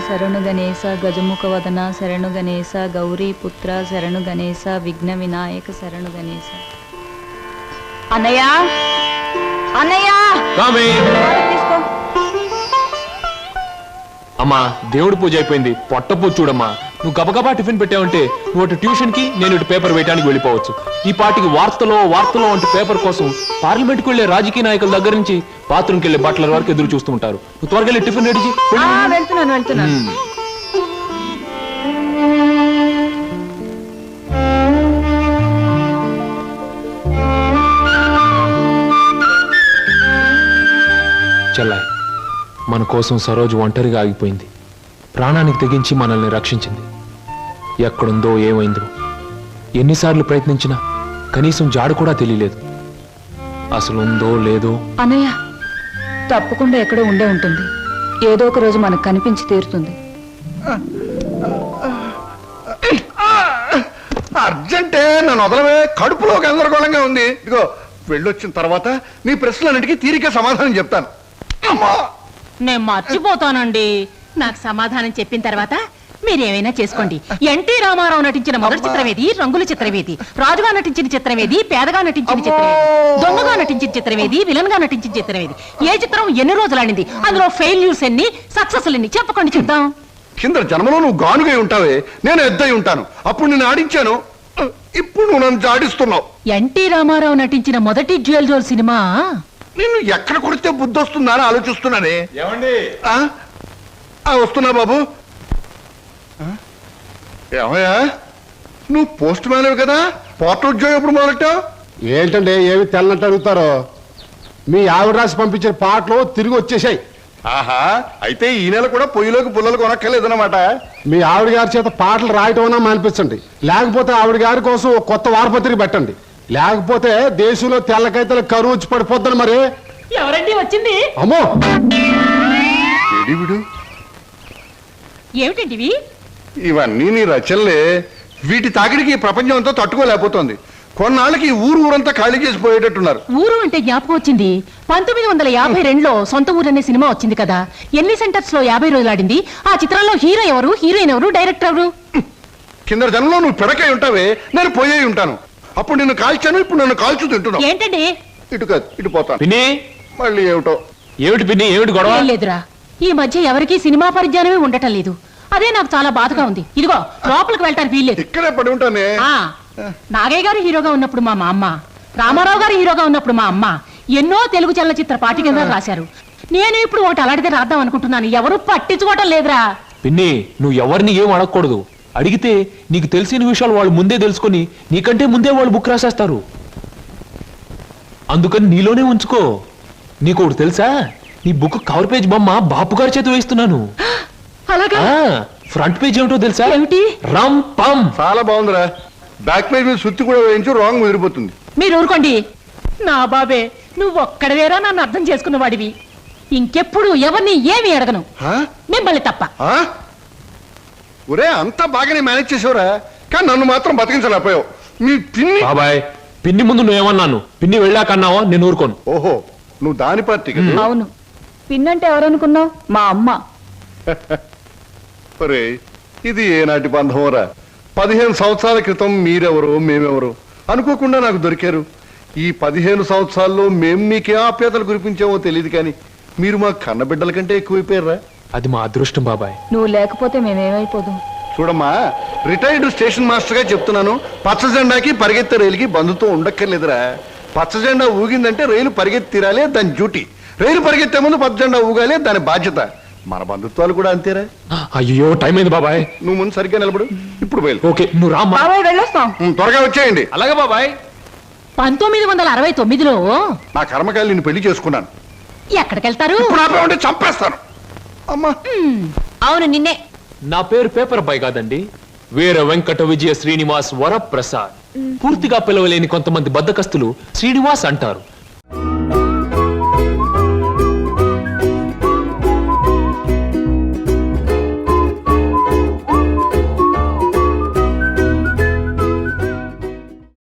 శరణు గణేశ గజముఖ వదన శరణు గణేశ గౌరీ పుత్ర శరణు గణేశ విఘ్న వినాయక శరణు గణేశ. అన్నయ్య అన్నయ్య తీసుకో. అమ్మా దేవుడి పూజ అయిపోయింది, పొట్ట పూజ చూడమ్మా. నువ్వు గబగబా టిఫిన్ పెట్టావంటే నువ్వు అటు ట్యూషన్ కి, నేను ఇటు పేపర్ వేయడానికి వెళ్ళిపోవచ్చు. ఈ పాటికి వార్తలో వంటి పేపర్ కోసం పార్లమెంట్కి వెళ్లే రాజకీయ నాయకుల దగ్గర నుంచి బాత్రూమ్కి వెళ్లే బట్టల వరకు ఎదురు చూస్తూ ఉంటారు. నువ్వు త్వరగా వెళ్ళి టిఫిన్ రెడీ చేయి. వెళ్తున్నాను. చెల్లాయి, మన కోసం సరోజు ఒంటరిగా ఆగిపోయింది. ప్రాణానికి తెగించి మనల్ని రక్షించింది. ఎక్కడుందో ఏమైందో ఎన్నిసార్లు ప్రయత్నించినా కనీసం జాడు కూడా తెలియలేదు. అసలు ఉందో లేదో. అన్నయ్య తప్పకుండా ఎక్కడో ఉండే ఉంటుంది. ఏదో ఒక రోజు మనకు కనిపించి తీరుతుంది. అర్జెంటే నన్ను వదలవే, కడుపులో గందరగోళంగా ఉంది. ఇదిగో వెళ్ళొచ్చిన తర్వాత నీ ప్రశ్నలన్నిటికీ తీరిక సమాధానం చెప్తాను. నేను మర్చిపోతానండి. నాకు సమాధానం చెప్పిన తర్వాత మీరేమైనా చేసుకోండి. ఎన్టీ రామారావు నటించిన మొదటి చిత్రమేది, రంగుల చిత్రమేది, రాజుగా నటించిన చిత్రమేది, పేదగా నటించిన చిత్రమేది, దొంగగా నటించిన చిత్రమేది, విలన్ గా నటించిన చిత్రమేది, ఏ చిత్రం ఎన్ని రోజులు ఆడింది, అందులో ఫెయిల్యూర్స్ ఎన్ని, సక్సెస్ ఎన్ని చెప్పకండి చూద్దాం. కింద జన్మలో నువ్వు గానుగై ఉంటావే, నేను ఎద్దై ఉంటాను. అప్పుడు నేను ఆడించాను, ఇప్పుడు నువ్వు నన్ను జాడిస్తున్నావు. ఎన్టీ రామారావు నటించిన మొదటి జ్యువెల్ జోల్ సినిమా నిన్ను ఎక్కడ కొడితే బుద్ధి వస్తుందా అని ఆలోచిస్తున్నానే. వస్తున్నా బాబు. ఏమయ్యా, నువ్వు పోస్ట్ మ్యాన్ కదా, పోర్ట్ ఉద్యోగం ఎప్పుడు మొదలెట్టావు? ఏంటంటే ఏమి తెల్లనట్టు అడుగుతారో. మీ ఆవిడ రాసి పంపించిన పాటలు తిరిగి వచ్చేసాయి. ఆహా, అయితే ఈ నెల కూడా పొయ్యిలోకి పుల్లలు కొనక్కర్లేదన్నమాట. మీ ఆవిడ గారి చేత పాటలు రాయటం మానిపించండి, లేకపోతే ఆవిడ గారి కోసం ఒక కొత్త వారపత్రిక పెట్టండి. లేకపోతే దేశంలో తెల్లకైతే కరువు వచ్చి పడిపోద్దని. మరి ఎవరండి వచ్చింది? అమ్మో, ఏమిటండి ఇవన్నీ నీ రచనలే. వీటి తాకిడికి ఈ ప్రపంచం అంతా తట్టుకోలేకపోతుంది. కొన్నాళ్ళకి ఊరంతా ఖాళీ చేసి పోయేటట్టున్నారు. ఊరు అంటే జ్ఞాపకం వచ్చింది. 1952లో సొంత ఊరు అనే సినిమా వచ్చింది కదా. ఎన్ని సెంటర్స్ లో 50 రోజులు ఆడింది. ఆ చిత్రంలో హీరో ఎవరు, హీరోయిన్ ఎవరు, డైరెక్టర్ ఎవరు? కింద జనంలో నువ్వు పిడకై ఉంటావే, నేను పోయే ఉంటాను. అప్పుడు నిన్ను కాల్చాను, ఇప్పుడు నన్ను కాల్చు తింటున్నావు. ఏంటండి? ఇటు కాదు, ఇటు పోతాను. పిన్ని, మళ్ళీ ఏమిటో. ఏమిటి పిన్ని, ఏమిటి గొడవ? లేదురా, ఈ మధ్య ఎవరికి సినిమా పరిజ్ఞానమే ఉండటం లేదు. అదే నాకు చాలా బాధగా ఉంది. ఇదిగో లోపలికి వెళ్ళటానికి వీల్లేదు. ఇక్కడే పడి ఉంటానే. నాగయ్య గారు హీరోగా ఉన్నప్పుడు మా అమ్మ, రామారావు గారు హీరోగా ఉన్నప్పుడు మా అమ్మ ఎన్నో తెలుగు చలనచిత్ర పాఠ్యగ్రంథాలు రాశారు. నేను ఇప్పుడు ఒకటి అలాంటిదే రాద్దాం అనుకుంటున్నాను. ఎవరు పట్టించుకోవటం లేదురా. పిన్ని, నువ్వు ఎవరిని ఏం అడగకూడదు. అడిగితే నీకు తెలిసిన విషయాలు వాళ్ళు ముందే తెలుసుకొని నీకంటే ముందే వాళ్ళు బుక్ రాసేస్తారు. అందుకని నీలోనే ఉంచుకో. నీకు ఒకటి తెలుసా, నీ బుక్ కవర్ పేజ్ బొమ్మ బాపు గారి చేత వేస్తున్నాను. అలాగా? ఫ్రంట్ పేజ్ ఏమిటో తెలుసా? ఏమిటి? రమ్ పమ్. చాలా బాగుందిరా. బ్యాక్ పేజ్ మీద సుత్తి కూడా వేయించు, రాంగ్ ముదిరిపోతుంది. మీరు ఊరుకోండి. నా బాబే, నువ్వు ఒక్కడవేరా నన్ను అర్థం చేసుకున్న వాడివి. ఇంకెప్పుడు ఎవరిని ఏమి అడగను, మిమ్మల్ని తప్ప. ఒరే, అంతా బాగానే మేనేజ్ చేసేవరా, కానీ నన్ను మాత్రం బతికించలేకపోయావు. మీ పిన్ని. బాబాయ్, పిన్ని ముందు నువ్వేమన్నాను, పిన్ని వెళ్ళాకన్నావా? నేను ఊరుకోను. ఓహో, నువ్వు దాని పార్టీ కదా. అవును, పిన్నంటే ఎవరనుకున్నావు? మా అమ్మ. ఒరే, ఇది ఏనాటి బంధమోరా. 15 సంవత్సరాల క్రితం మీరెవరు, మేమెవరు అనుకోకుండా నాకు దొరికారు. ఈ 15 సంవత్సరాల్లో మేము మీకే ఆప్యాతలు కురిపించామో తెలియదు, కానీ మీరు మా కన్నబిడ్డల కంటే ఎక్కువైపోయారా. అది మా అదృష్టం బాబాయ్. నువ్వు లేకపోతే మేమేమైపోదాం. చూడమ్మా, రిటైర్డ్ స్టేషన్ మాస్టర్ గా చెప్తున్నాను, పచ్చ జెండాకి పరిగెత్తే రైలుకి బంధుతో ఉండక్కర్లేదురా. పచ్చ జెండా ఊగిందంటే రైలు పరిగెత్తి తీరాలి, దాని డ్యూటీ. రైలు పరిగెత్తే ముందు పచ్చ జెండా ఊగాలి, దాని బాధ్యత. మన బంధుత్వాలు కూడా అంతేరా. అయ్యో, టైం అయింది బాబాయ్. నువ్వు ముందు సరిగ్గా నిలబడు. ఇప్పుడు బయలు. ఓకే, నువ్వు రామ్మా. వెళ్ళొస్తాం. త్వరగా వచ్చేయండి. అలాగే బాబాయ్. 1969లో నా కర్మకాయలు నిన్ను పెళ్లి చేసుకున్నాను. ఎక్కడికెళ్తారు? ఇప్పుడు చంపేస్తాను. అమ్మా, అవును, నిన్నే. నా పేరు పేపర్ అబ్బాయి కాదండి, వీర వెంకట విజయ శ్రీనివాస్ వరప్రసాద్. పూర్తిగా పిలవలేని కొంతమంది బద్దకస్తులు శ్రీనివాస్ అంటారు.